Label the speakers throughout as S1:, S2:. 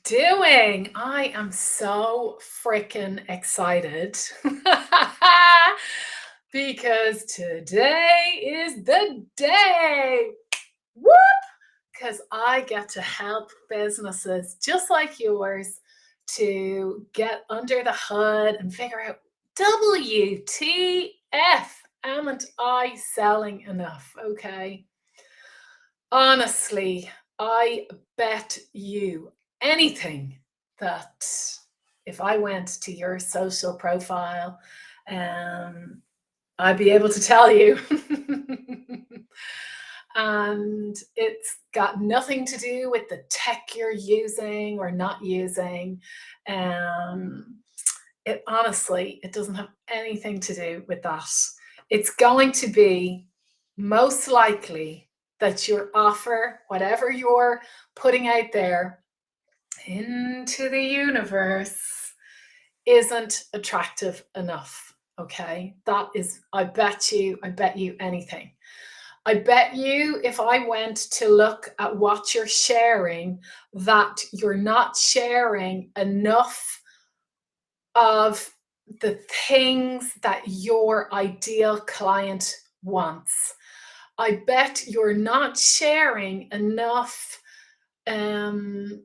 S1: Doing? I am so freaking excited because today is the day. Whoop! Because I get to help businesses just like yours to get under the hood and figure out WTF, amn't I selling enough? Okay. Honestly, I bet you anything that if I went to your social profile, um, I'd be able to tell you. And it's got nothing to do with the tech you're using or not using. Um, it honestly, it doesn't have anything to do with that. It's going to be most likely that your offer, whatever you're putting out there into the universe, isn't attractive enough. Okay. That is, I bet you anything. I bet you if I went to look at what you're sharing, that you're not sharing enough of the things that your ideal client wants. I bet you're not sharing enough um,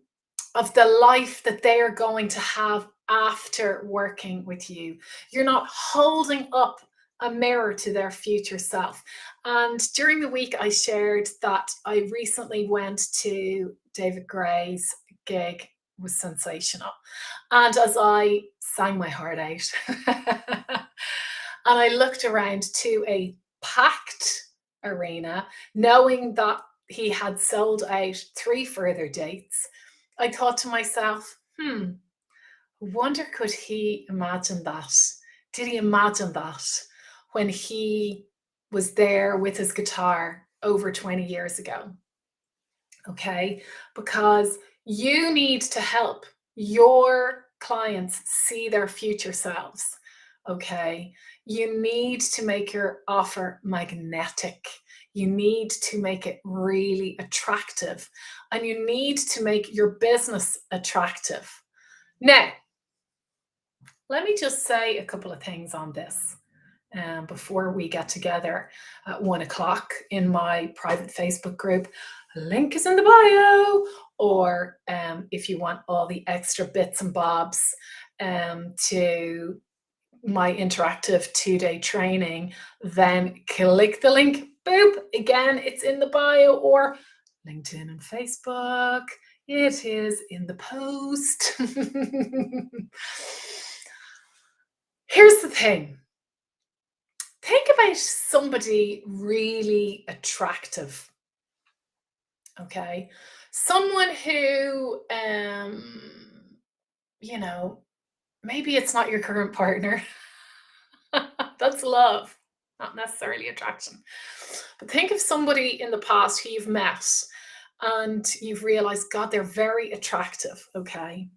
S1: of the life that they are going to have after working with you. You're not holding up a mirror to their future self. And during the week, I shared that I recently went to David Gray's gig. It was sensational. And as I sang my heart out, and I looked around to a packed arena, knowing that he had sold out three further dates, I thought to myself, wonder could he imagine that? Did he imagine that when he was there with his guitar over 20 years ago? Okay, because you need to help your clients see their future selves. Okay, you need to make your offer magnetic. You need to make it really attractive, and you need to make your business attractive. Now, let me just say a couple of things on this before we get together at 1 o'clock in my private Facebook group. Link is in the bio. Or if you want all the extra bits and bobs to my interactive 2-day training, then click the link. Boop. Again, it's in the bio, or LinkedIn and Facebook. It is in the post. Here's the thing. Think about somebody really attractive, okay? Someone who, you know, maybe it's not your current partner. That's love, not necessarily attraction. But think of somebody in the past who you've met and you've realized, God, they're very attractive, okay?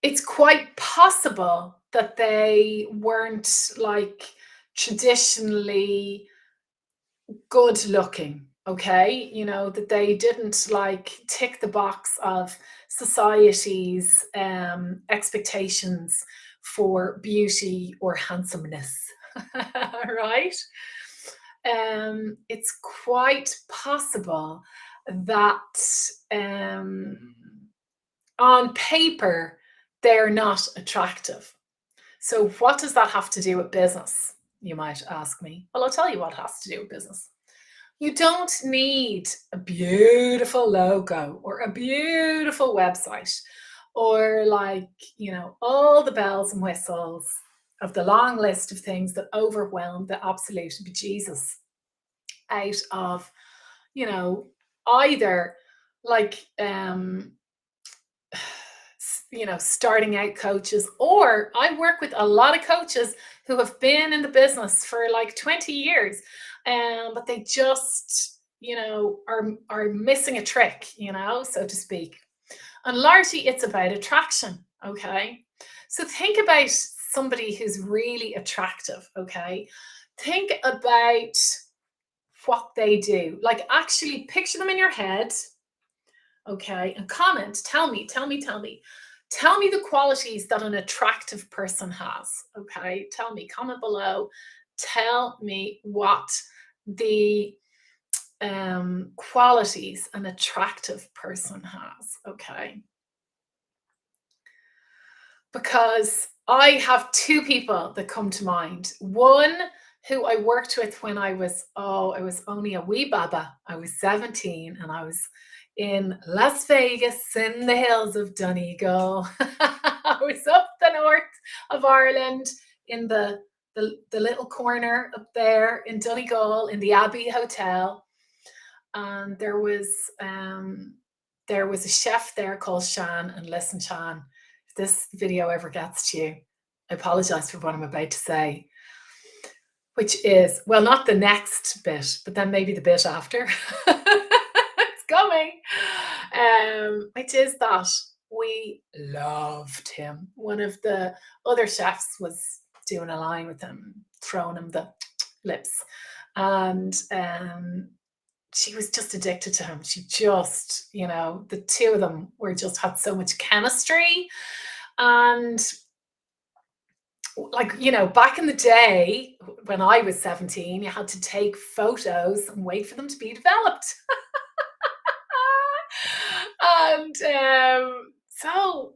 S1: It's quite possible that they weren't like traditionally good looking, okay? You know, that they didn't like tick the box of society's expectations for beauty or handsomeness, right? It's quite possible that um, on paper they're not attractive. So, what does that have to do with business? You might ask me. Well, I'll tell you what it has to do with business. You don't need a beautiful logo or a beautiful website or, like, all the bells and whistles of the long list of things that overwhelm the absolute bejesus out of, you know, either like starting out coaches, or I work with a lot of coaches who have been in the business for like 20 years, but they just, are missing a trick, so to speak. And largely it's about attraction. Okay. So think about somebody who's really attractive. Okay. Think about what they do. Like, actually picture them in your head Okay, and comment. Tell me the qualities that an attractive person has. Okay, tell me. Comment below. Tell me what the qualities an attractive person has. Okay, because I have two people that come to mind. One who I worked with when I was only a wee baba. I was 17 and I was in Las Vegas in the hills of Donegal. I was up the north of Ireland in the little corner up there in Donegal in the Abbey Hotel. And there was a chef there called Shan. And listen, Shan, if this video ever gets to you, I apologize for what I'm about to say, which is, well, not the next bit, but then maybe the bit after. It's coming. Which is that we loved him. One of the other chefs was doing a line with him, throwing him the lips. And she was just addicted to him. She just, the two of them were just had so much chemistry. And like, back in the day when I was 17, you had to take photos and wait for them to be developed. And so,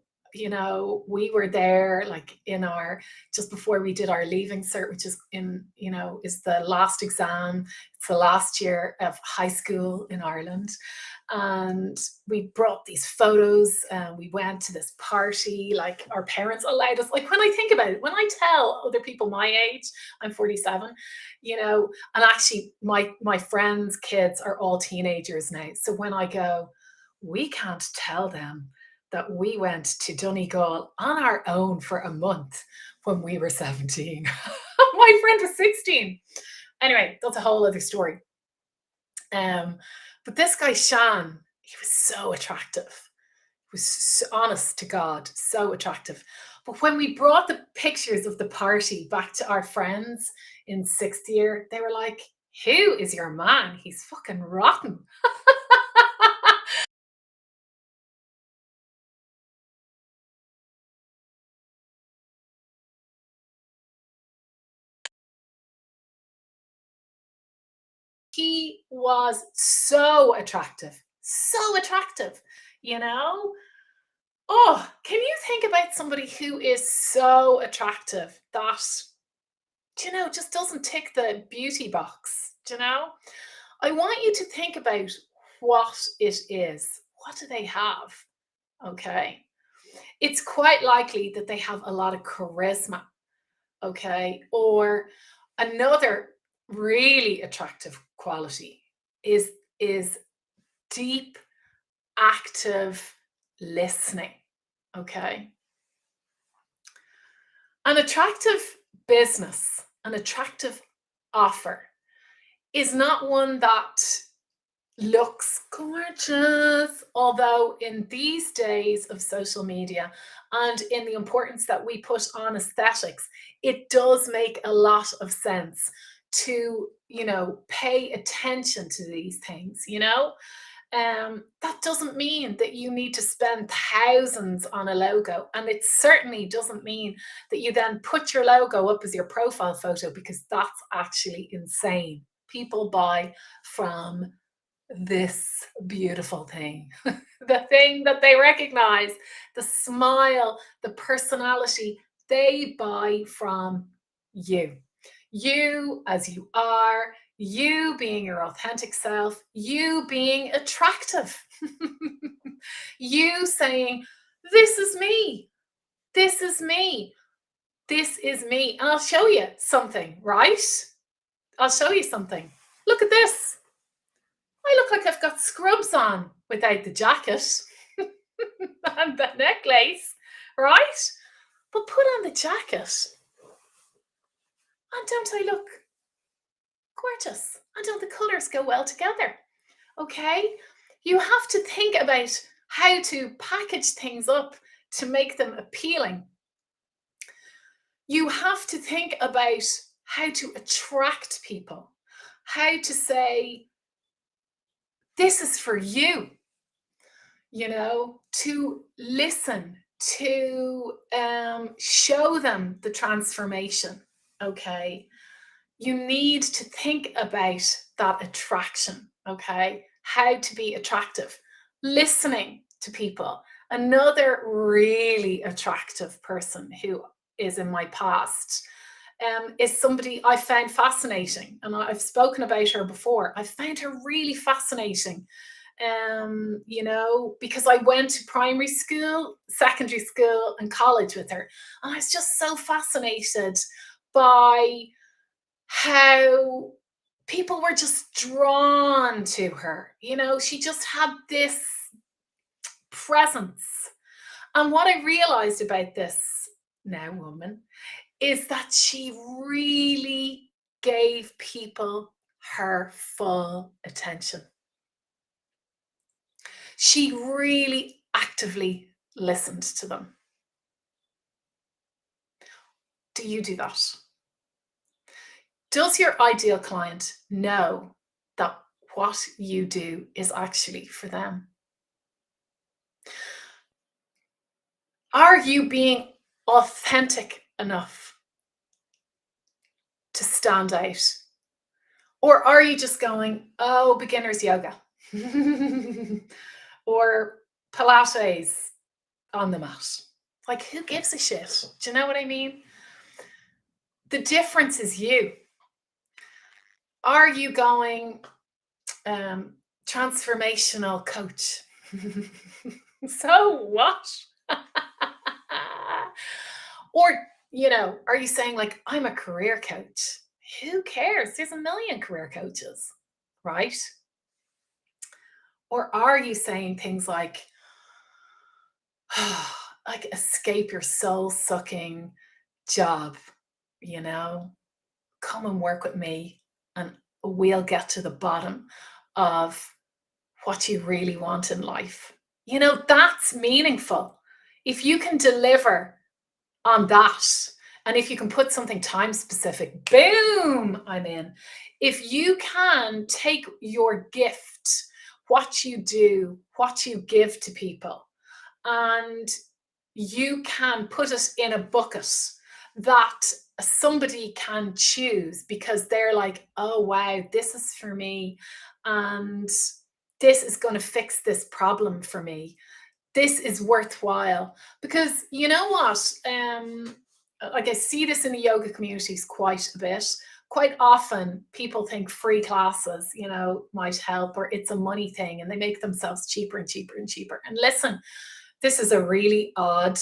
S1: we were there like in our, just before we did our leaving cert, which is is the last exam. It's the last year of high school in Ireland. And we brought these photos and we went to this party. Like, our parents allowed us, like, when I think about it, when I tell other people my age, I'm 47, and actually my friends' kids are all teenagers now. So when I go, we can't tell them that we went to Donegal on our own for a month when we were 17. My friend was 16. Anyway, that's a whole other story. But this guy, Shan, he was so attractive. He was so, honest to God, so attractive. But when we brought the pictures of the party back to our friends in sixth year, they were like, who is your man? He's fucking rotten. He was so attractive, so attractive, you know? Oh, can you think about somebody who is so attractive that, just doesn't tick the beauty box, I want you to think about what it is. What do they have? Okay. It's quite likely that they have a lot of charisma. Okay. Or another really attractive quality is deep, active listening. Okay. An attractive business, an attractive offer is not one that looks gorgeous. Although, in these days of social media and in the importance that we put on aesthetics, it does make a lot of sense to, pay attention to these things, that doesn't mean that you need to spend thousands on a logo. And it certainly doesn't mean that you then put your logo up as your profile photo, because that's actually insane. People buy from this beautiful thing, the thing that they recognize, the smile, the personality. They buy from you. You as you are, you being your authentic self, you being attractive, you saying, this is me, this is me, this is me. And I'll show you something, right? I'll show you something. Look at this. I look like I've got scrubs on without the jacket and the necklace, right? But put on the jacket, and don't I look gorgeous? And don't the colours go well together? Okay? You have to think about how to package things up to make them appealing. You have to think about how to attract people, how to say, this is for you. to listen, to show them the transformation. Okay. You need to think about that attraction. Okay. How to be attractive. Listening to people. Another really attractive person who is in my past is somebody I found fascinating. And I've spoken about her before. I found her really fascinating, because I went to primary school, secondary school, and college with her. And I was just so fascinated by how people were just drawn to her. She just had this presence. And what I realized about this now woman is that she really gave people her full attention. She really actively listened to them. Do you do that? Does your ideal client know that what you do is actually for them? Are you being authentic enough to stand out? Or are you just going, oh, beginner's yoga or Pilates on the mat? Like, who gives a shit? Do you know what I mean? The difference is you. Are you going transformational coach? So what? Or, are you saying, like, I'm a career coach? Who cares? There's a million career coaches, right? Or are you saying things like escape your soul sucking job, you know? Come and work with me and we'll get to the bottom of what you really want in life. That's meaningful. If you can deliver on that, and if you can put something time specific, boom, I'm in. If you can take your gift, what you do, what you give to people, and you can put it in a bucket that somebody can choose because they're like, oh, wow, this is for me. And this is going to fix this problem for me. This is worthwhile. Because you know what? Like I see this in the yoga communities quite a bit. Quite often, people think free classes, might help, or it's a money thing, and they make themselves cheaper and cheaper and cheaper. And listen, this is a really odd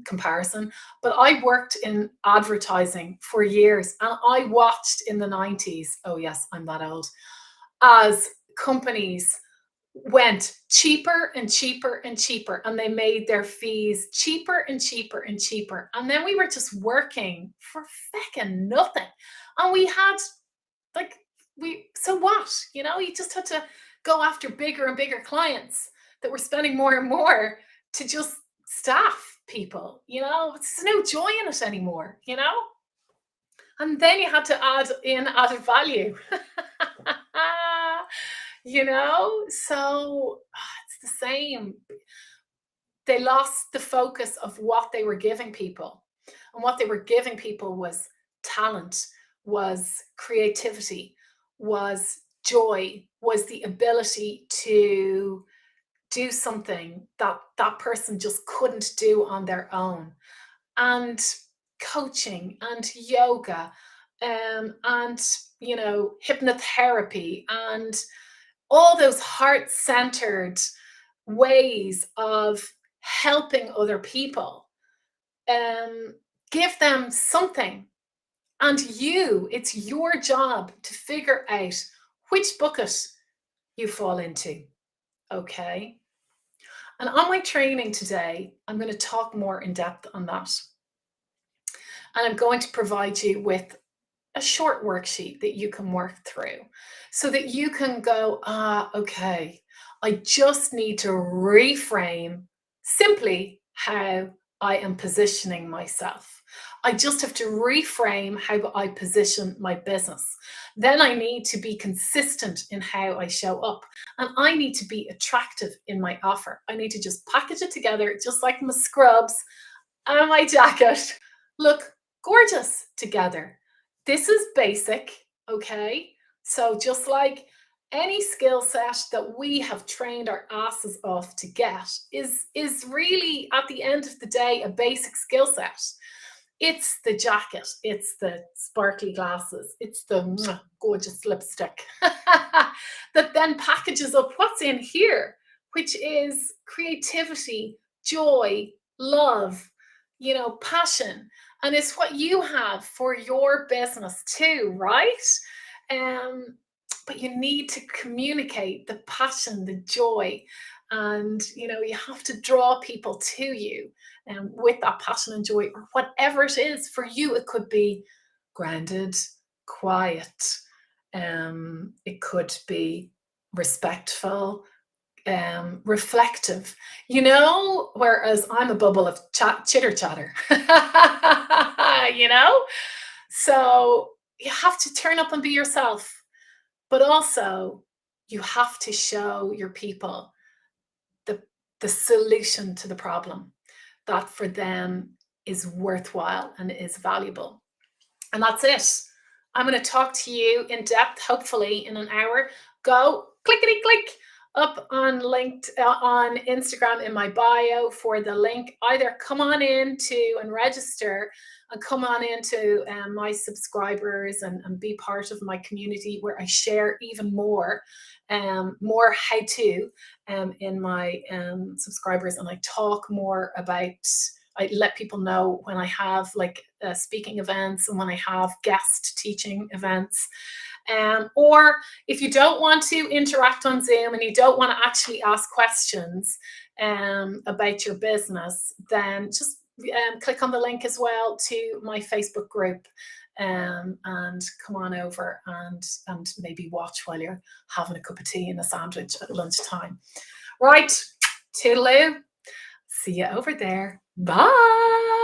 S1: comparison, but I worked in advertising for years and I watched in the 90s, oh yes, I'm that old, as companies went cheaper and cheaper and cheaper, and they made their fees cheaper and cheaper and cheaper. And then we were just working for feckin' nothing. And we had like so what? You just had to go after bigger and bigger clients that were spending more and more to just staff people. There's no joy in it anymore. And then you had to add in added value. So it's the same. They lost the focus of what they were giving people. And what they were giving people was talent, was creativity, was joy, was the ability to do something that that person just couldn't do on their own. And coaching and yoga, and hypnotherapy and all those heart-centered ways of helping other people, um, give them something. And it's your job to figure out which bucket you fall into. Okay. And on my training today, I'm going to talk more in depth on that. And I'm going to provide you with a short worksheet that you can work through so that you can go, okay, I just need to reframe simply how I am positioning myself. I just have to reframe how I position my business. Then I need to be consistent in how I show up. And I need to be attractive in my offer. I need to just package it together, just like my scrubs and my jacket. Look gorgeous together. This is basic, okay? So just like any skill set that we have trained our asses off to get is really at the end of the day a basic skill set. It's the jacket, it's the sparkly glasses, it's the gorgeous lipstick that then packages up what's in here, which is creativity, joy, love, passion. And it's what you have for your business too, right? Um, but you need to communicate the passion, the joy, and you have to draw people to you with that passion and joy, or whatever it is for you. It could be grounded, quiet, it could be respectful, reflective, whereas I'm a bubble of chitter chatter. you know so you have to turn up and be yourself, but also you have to show your people the the solution to the problem that for them is worthwhile and is valuable. And that's it. I'm going to talk to you in depth, hopefully in an hour. Go clickety click up on linked on Instagram in my bio for the link. Either come on in to and register and come on into my subscribers and be part of my community where I share even more how to in my subscribers, and I talk more about. I let people know when I have like speaking events and when I have guest teaching events. Or if you don't want to interact on Zoom and you don't want to actually ask questions about your business, then just click on the link as well to my Facebook group, and come on over and maybe watch while you're having a cup of tea and a sandwich at lunchtime. Right, toodaloo. See you over there. Bye.